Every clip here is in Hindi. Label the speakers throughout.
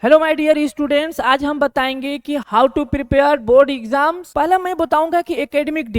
Speaker 1: हेलो माय डियर स्टूडेंट्स, आज हम बताएंगे कि how to prepare board exams. पहला मैं बताऊंगा कि एकेडमिक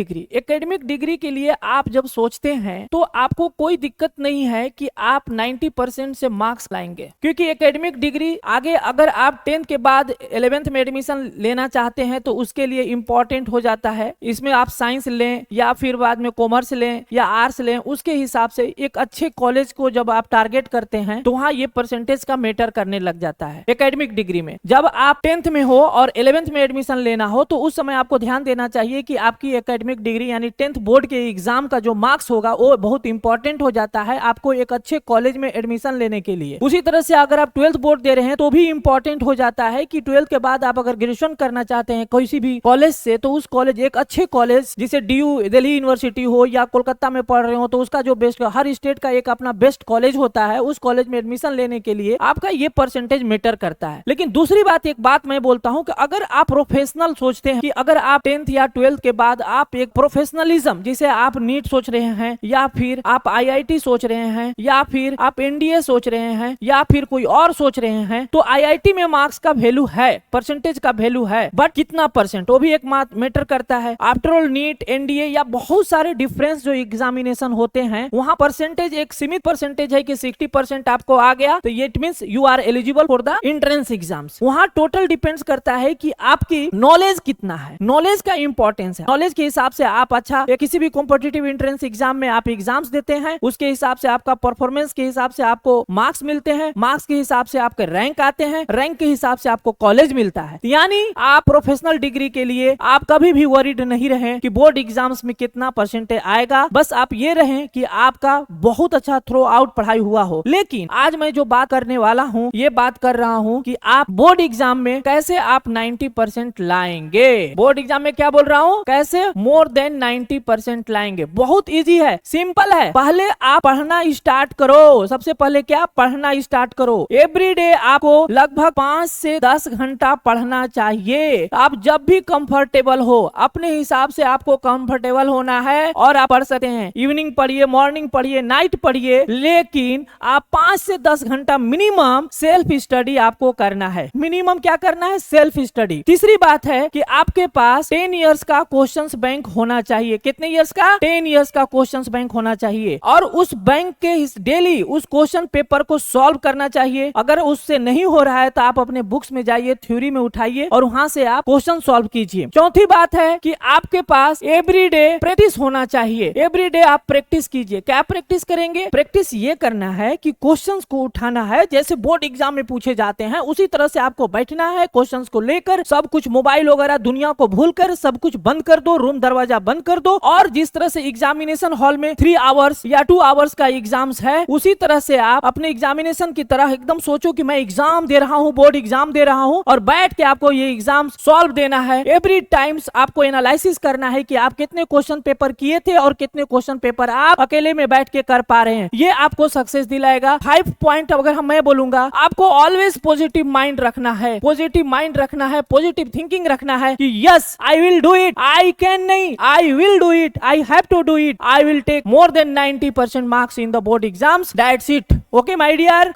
Speaker 1: डिग्री के लिए आप जब सोचते हैं तो आपको कोई दिक्कत नहीं है कि आप 90% से मार्क्स लाएंगे, क्योंकि एकेडमिक डिग्री आगे अगर आप 10th के बाद 11th में एडमिशन लेना चाहते हैं तो उसके लिए इंपॉर्टेंट हो जाता है। इसमें आप साइंस लें या फिर बाद में कॉमर्स लें या आर्ट्स लें, उसके हिसाब से एक अच्छे कॉलेज को जब आप टारगेट करते हैं तो वहाँ ये परसेंटेज का मैटर करने लग जाता है। एकेडमिक डिग्री में जब आप 10th में हो और 11th में एडमिशन लेना हो तो उस समय आपको ध्यान देना चाहिए कि आपकी एकेडमिक डिग्री यानी 10th बोर्ड के एग्जाम का जो मार्क्स होगा वो बहुत इंपॉर्टेंट हो जाता है आपको एक अच्छे कॉलेज में एडमिशन लेने के लिए। उसी तरह से अगर आप 12th बोर्ड दे रहे हैं तो भी इंपॉर्टेंट हो जाता है कि 12th के बाद आप अगर ग्रेजुएशन करना चाहते हैं किसी भी कॉलेज से तो उस कॉलेज एक अच्छे कॉलेज जिसे DU दिल्ली यूनिवर्सिटी हो या कोलकाता में पढ़ रहे हो तो उसका जो बेस्ट, हर स्टेट का एक अपना बेस्ट कॉलेज होता है, उस कॉलेज में एडमिशन लेने के लिए आपका ये परसेंटेज मैटर करता है। लेकिन दूसरी बात, एक बात मैं बोलता हूं कि अगर आप प्रोफेशनल सोचते हैं कि अगर आप 10th या 12th के बाद आप एक प्रोफेशनलिज्म जिसे आप नीट सोच रहे हैं या फिर आप IIT सोच रहे हैं या फिर आप NDA सोच रहे हैं या फिर कोई और सोच रहे हैं तो IIT में मार्क्स का वैल्यू है, परसेंटेज का वैल्यू है, बट कितना परसेंट वो भी एक मैटर करता है। आफ्टर ऑल नीट, NDA या बहुत सारे डिफरेंस जो एग्जामिनेशन होते हैं वहां परसेंटेज एक सीमित परसेंटेज है कि 60% आपको आ गया तो it means you are eligible for the entrance exams. वहां टोटल डिपेंड्स करता है कि आपकी नॉलेज कितना है, नॉलेज का इंपॉर्टेंस है। नॉलेज के हिसाब से आप अच्छा या किसी भी कॉम्पिटिटिव एंट्रेंस एग्जाम में आप एग्जाम्स देते हैं, उसके हिसाब से आपका परफॉर्मेंस के हिसाब से आपको मार्क्स मिलते हैं, मार्क्स के हिसाब से आपके रैंक आते हैं, रैंक के हिसाब से आपको कॉलेज मिलता है। यानी आप प्रोफेशनल डिग्री के लिए आप कभी भी वरीड नहीं रहे कि बोर्ड एग्जाम्स में कितना परसेंटेज आएगा, बस आप ये रहे कि आपका बहुत अच्छा थ्रू आउट पढ़ाई हुआ हो। लेकिन आज मैं जो बात करने वाला हूँ ये बात कर रहा हूँ कि आप बोर्ड एग्जाम में कैसे आप 90% लाएंगे। बोर्ड एग्जाम में क्या बोल रहा हूँ, कैसे मोर देन 90% लाएंगे। बहुत इजी है, सिंपल है। पहले आप पढ़ना स्टार्ट करो। सबसे पहले क्या, पढ़ना स्टार्ट करो। एवरी डे आपको लगभग 5 से 10 घंटा पढ़ना चाहिए। आप जब भी कंफर्टेबल हो, अपने हिसाब से आपको कंफर्टेबल होना है और आप पढ़ सकते हैं। इवनिंग पढ़िए, मॉर्निंग पढ़िए, नाइट पढ़िए, लेकिन आप 5 से 10 घंटा मिनिमम सेल्फ स्टडी आपको करना है। मिनिमम क्या करना है, सेल्फ स्टडी। तीसरी बात है कि आपके पास 10 इयर्स का क्वेश्चंस बैंक होना चाहिए। कितने इयर्स का, 10 इयर्स का क्वेश्चंस बैंक होना चाहिए और उस बैंक के डेली उस क्वेश्चन पेपर को सॉल्व करना चाहिए। अगर उससे नहीं हो रहा है तो आप अपने बुक्स में जाइए, थ्योरी में उठाइए और वहां से आप क्वेश्चन सॉल्व कीजिए। चौथी बात है कि आपके पास एवरीडे प्रैक्टिस होना चाहिए। एवरीडे आप प्रैक्टिस कीजिए। क्या प्रैक्टिस करेंगे, प्रैक्टिस ये करना है कि क्वेश्चंस को उठाना है जैसे बोर्ड एग्जाम में पूछे जाते हैं, उसी तरह से आपको बैठना है। क्वेश्चंस को लेकर सब कुछ, मोबाइल वगैरह दुनिया को भूलकर सब कुछ बंद कर दो, रूम दरवाजा बंद कर दो और जिस तरह से एग्जामिनेशन हॉल में 3 आवर्स या 2 आवर्स का एग्जाम्स है उसी तरह से आप अपने एग्जामिनेशन की तरह एकदम सोचो कि मैं एग्जाम दे रहा हूँ, बोर्ड एग्जाम दे रहा हूँ और बैठ के आपको ये एग्जाम सॉल्व देना है। एवरी टाइम्स आपको एनालिसिस करना है कि आप कितने क्वेश्चन पेपर किए थे और कितने क्वेश्चन पेपर आप अकेले में बैठ के कर पा रहे हैं। ये आपको सक्सेस दिलाएगा। 5 पॉइंट अगर मैं बोलूंगा, आपको ऑलवेज पॉजिटिव माइंड रखना है, पॉजिटिव माइंड रखना है, पॉजिटिव थिंकिंग रखना है कि yes I will do it, I can नहीं, I will do it, I have to do it, I will take more than 90% marks in the board exams, that's it. Okay my dear.